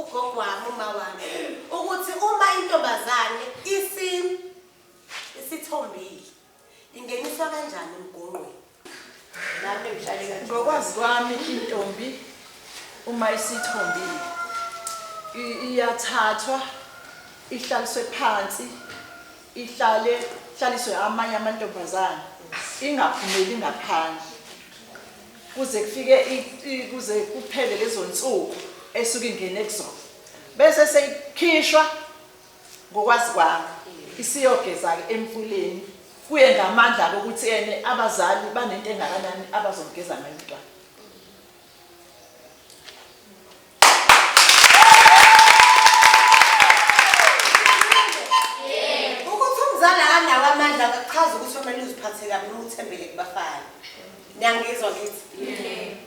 ugogo wami uma wami ukuthi uma intombazane isithombile ingeniswa kanjani emgonqweni. Nami ngihlale kanjani. Ngokwazi kwami intombi uma isithombile iyathathwa ihlaliswe phansi ihlaliswe amanye amantombazane ingaphumeli ngaphandle kuze kuphele lezo nsuku esuke ingene kuzona bese seyikhishwa ngokwazi kwami isiyogeza emfuleni kuye ngamandla ukuthi yena abazali banento engakanani abazomgeza ngayo umntwana. Ukuthi umzali akanawo amandla akachaza ukuthi kumele uziphathe kabi uma uthembele kubafana. Niyangizwa ngithi?